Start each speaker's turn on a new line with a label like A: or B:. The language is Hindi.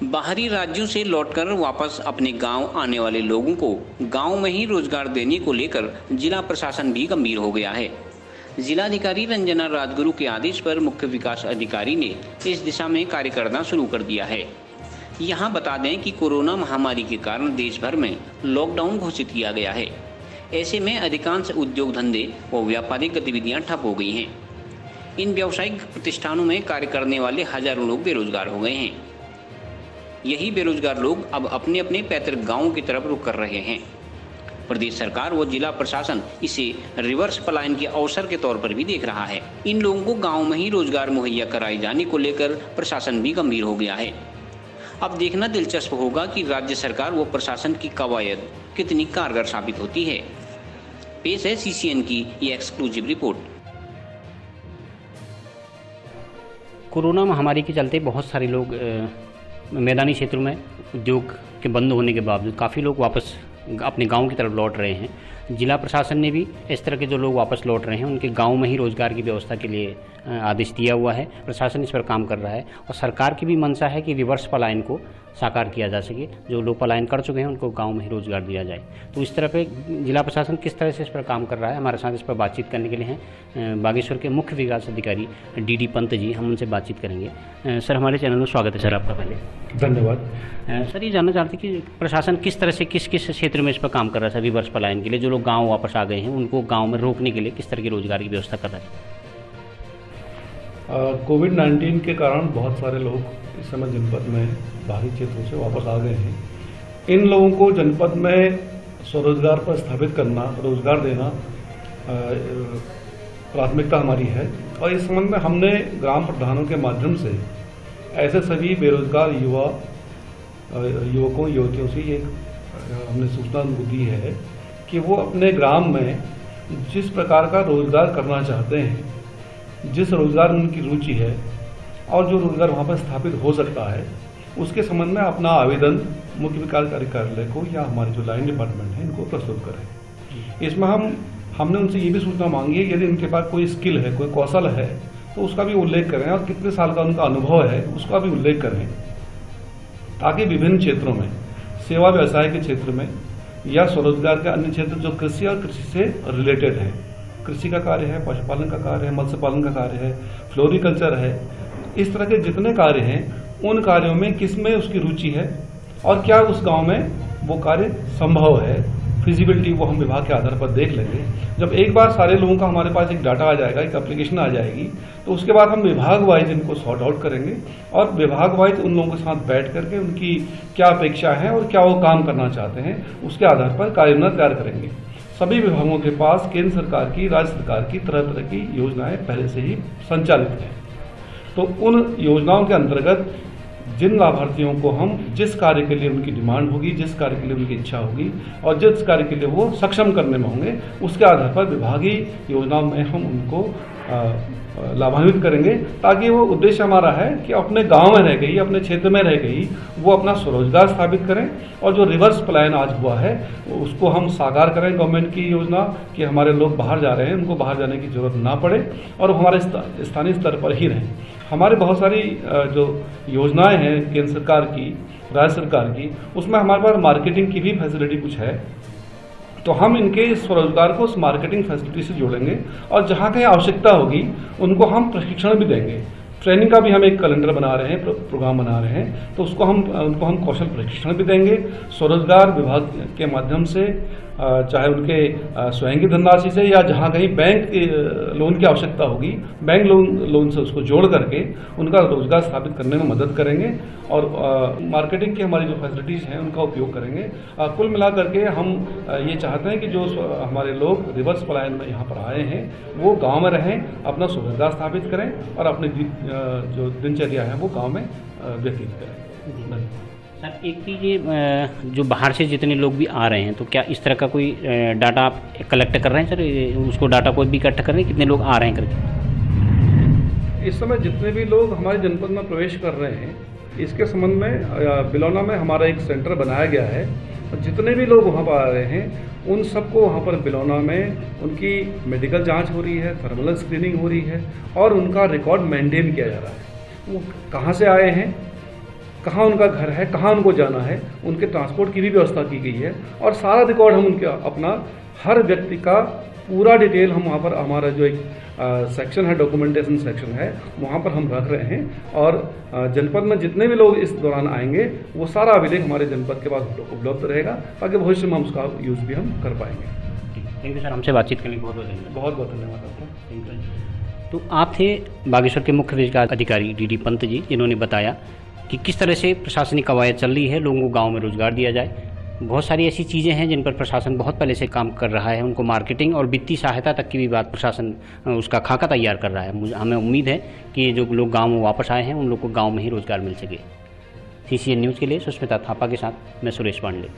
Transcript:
A: बाहरी राज्यों से लौटकर वापस अपने गांव आने वाले लोगों को गांव में ही रोजगार देने को लेकर जिला प्रशासन भी गंभीर हो गया है। जिलाधिकारी रंजना राजगुरु के आदेश पर मुख्य विकास अधिकारी ने इस दिशा में कार्य करना शुरू कर दिया है। यहां बता दें कि कोरोना महामारी के कारण देश भर में लॉकडाउन घोषित किया गया है। ऐसे में अधिकांश उद्योग धंधे व व्यापारिक गतिविधियां ठप हो गई हैं। इन व्यावसायिक प्रतिष्ठानों में कार्य करने वाले हजारों लोग बेरोजगार हो गए हैं। यही बेरोजगार लोग अब अपने अपने पैतृक गांवों की तरफ रुख कर रहे हैं। प्रदेश सरकार व जिला प्रशासन इसे रिवर्स पलायन के अवसर के तौर पर भी देख रहा है। इन लोगों को गांव में ही रोजगार मुहैया कराए जाने को लेकर प्रशासन भी गंभीर हो गया है। अब देखना दिलचस्प होगा कि राज्य सरकार व प्रशासन की कवायद कितनी कारगर साबित होती है। पेश है CCN की ये एक्सक्लूसिव रिपोर्ट।
B: कोरोना महामारी के चलते बहुत सारे लोग मैदानी क्षेत्रों में उद्योग के बंद होने के बावजूद काफ़ी लोग वापस अपने गांव की तरफ लौट रहे हैं। जिला प्रशासन ने भी इस तरह के जो लोग वापस लौट रहे हैं उनके गांव में ही रोजगार की व्यवस्था के लिए आदेश दिया हुआ है। प्रशासन इस पर काम कर रहा है और सरकार की भी मंशा है कि रिवर्स पलायन को साकार किया जा सके। जो लोग पलायन कर चुके हैं उनको गांव में ही रोजगार दिया जाए। तो इस तरह पे जिला प्रशासन किस तरह से इस पर काम कर रहा है, हमारे साथ इस पर बातचीत करने के लिए हैं बागेश्वर के मुख्य विकास अधिकारी DD पंत जी। हम उनसे बातचीत करेंगे। सर, हमारे चैनल में स्वागत है सर आपका। पहले
C: धन्यवाद।
B: सर, ये जानना चाहते हैं कि प्रशासन किस तरह से किस किस क्षेत्र में इस पर काम कर रहा है सर, रिवर्स पलायन के लिए जो लोग गाँव वापस आ गए हैं उनको गाँव में रोकने के लिए किस तरह की रोजगार की व्यवस्था कर रहा है?
C: कोविड-19 के कारण बहुत सारे लोग इस समय जनपद में बाहरी क्षेत्रों से वापस आ गए हैं। इन लोगों को जनपद में स्वरोजगार पर स्थापित करना, रोजगार देना प्राथमिकता हमारी है और इस संबंध में हमने ग्राम प्रधानों के माध्यम से ऐसे सभी बेरोजगार युवकों युवतियों से ये हमने सूचना दी है कि वो अपने ग्राम में जिस प्रकार का रोजगार करना चाहते हैं, जिस रोजगार में उनकी रुचि है और जो रोजगार वहाँ पर स्थापित हो सकता है, उसके संबंध में अपना आवेदन मुख्य विकास कार्यालय को या हमारे जो लाइन डिपार्टमेंट है इनको प्रस्तुत करें। इसमें हमने उनसे ये भी सूचना मांगी है यदि उनके पास कोई स्किल है, कोई कौशल है तो उसका भी उल्लेख करें और कितने साल का उनका अनुभव है उसका भी उल्लेख करें, ताकि विभिन्न क्षेत्रों में, सेवा व्यवसाय के क्षेत्र में या स्वरोजगार के अन्य क्षेत्र जो कृषि और कृषि से रिलेटेड है, कृषि का कार्य है, पशुपालन का कार्य है, मत्स्य पालन का कार्य है, फ्लोरिकल्चर है, इस तरह के जितने कार्य हैं उन कार्यों में किसमें उसकी रुचि है और क्या उस गांव में वो कार्य संभव है, फिजिबिलिटी वो हम विभाग के आधार पर देख लेंगे। जब एक बार सारे लोगों का हमारे पास एक डाटा आ जाएगा, एक एप्लीकेशन आ जाएगी, तो उसके बाद हम विभाग वाइज इनको सॉर्ट आउट करेंगे और विभाग वाइज उन लोगों के साथ बैठ करके उनकी क्या अपेक्षा है और क्या वो काम करना चाहते हैं उसके आधार पर कार्ययोजना तैयार करेंगे। सभी विभागों के पास केंद्र सरकार की, राज्य सरकार की तरह तरह की योजनाएं पहले से ही संचालित हैं। तो उन योजनाओं के अंतर्गत जिन लाभार्थियों को हम जिस कार्य के लिए उनकी डिमांड होगी, जिस कार्य के लिए उनकी इच्छा होगी और जिस कार्य के लिए वो सक्षम करने में होंगे, उसके आधार पर विभागीय योजनाओं में हम उनको लाभान्वित करेंगे, ताकि वो उद्देश्य हमारा है कि अपने गांव में रह गई, अपने क्षेत्र में रह गई, वो अपना स्वरोजगार स्थापित करें और जो रिवर्स पलायन आज हुआ है उसको हम साकार करें। गवर्नमेंट की योजना कि हमारे लोग बाहर जा रहे हैं, उनको बाहर जाने की जरूरत ना पड़े और हमारे स्थानीय स्तर पर ही रहें। हमारे बहुत सारी जो योजनाएं हैं केंद्र सरकार की, राज्य सरकार की, उसमें हमारे पास मार्केटिंग की भी फैसिलिटी कुछ है, तो हम इनके स्वरोजगार को उस मार्केटिंग फैसिलिटी से जोड़ेंगे और जहाँ कहीं आवश्यकता होगी उनको हम प्रशिक्षण भी देंगे। ट्रेनिंग का भी हम एक कैलेंडर बना रहे हैं, प्रोग्राम बना रहे हैं, तो उनको हम कौशल प्रशिक्षण भी देंगे स्वरोजगार विभाग के माध्यम से, चाहे उनके स्वयं की धनराशि से या जहाँ कहीं बैंक लोन की आवश्यकता होगी, बैंक लोन से उसको जोड़ करके उनका रोजगार स्थापित करने में मदद करेंगे और मार्केटिंग की हमारी जो फैसिलिटीज़ हैं उनका उपयोग करेंगे। कुल मिला करके हम ये चाहते हैं कि जो हमारे लोग रिवर्स पलायन में यहाँ पर आए हैं वो गाँव में रहें, अपना स्वरोजगार स्थापित करें और अपनी जो दिनचर्या है वो गाँव में व्यतीत करें।
B: सर, एक चीज़ ये जो बाहर से जितने लोग भी आ रहे हैं, तो क्या इस तरह का कोई डाटा आप कलेक्ट कर रहे हैं सर? उसको डाटा कोई भी इकट्ठा कर रहे हैं, कितने लोग आ रहे हैं करके?
C: इस समय जितने भी लोग हमारे जनपद में प्रवेश कर रहे हैं, इसके संबंध में बिलौना में हमारा एक सेंटर बनाया गया है और जितने भी लोग वहाँ पर आ रहे हैं उन सबको वहाँ पर बिलौना में उनकी मेडिकल जाँच हो रही है, थर्मल स्क्रीनिंग हो रही है और उनका रिकॉर्ड मेंटेन किया जा रहा है। वो कहाँ से आए हैं, कहाँ उनका घर है, कहाँ उनको जाना है, उनके ट्रांसपोर्ट की भी व्यवस्था की गई है और सारा रिकॉर्ड हम उनके अपना हर व्यक्ति का पूरा डिटेल हम वहाँ पर हमारा जो एक सेक्शन है, डॉक्यूमेंटेशन सेक्शन है, वहाँ पर हम रख रहे हैं और जनपद में जितने भी लोग इस दौरान आएंगे वो सारा अभिलेख हमारे जनपद के पास उपलब्ध रहेगा ताकि भविष्य में हम उसका यूज़ भी हम कर पाएंगे।
B: थैंक यू सर, हमसे बातचीत करने के बहुत बहुत धन्यवाद।
C: बहुत बहुत धन्यवाद आपका।
B: Thank you. तो आप थे बागेश्वर के मुख्य रोजगार अधिकारी डी पंत जी, जिन्होंने बताया कि किस तरह से प्रशासनिक कवायद चल रही है, लोगों को गाँव में रोजगार दिया जाए। बहुत सारी ऐसी चीज़ें हैं जिन पर प्रशासन बहुत पहले से काम कर रहा है, उनको मार्केटिंग और वित्तीय सहायता तक की भी बात प्रशासन उसका खाका तैयार कर रहा है। हमें उम्मीद है कि जो लोग गांव में वापस आए हैं उन लोग को गांव में ही रोजगार मिल सके। CCN न्यूज़ के लिए सुष्मिता थापा के साथ मैं सुरेश पांडे।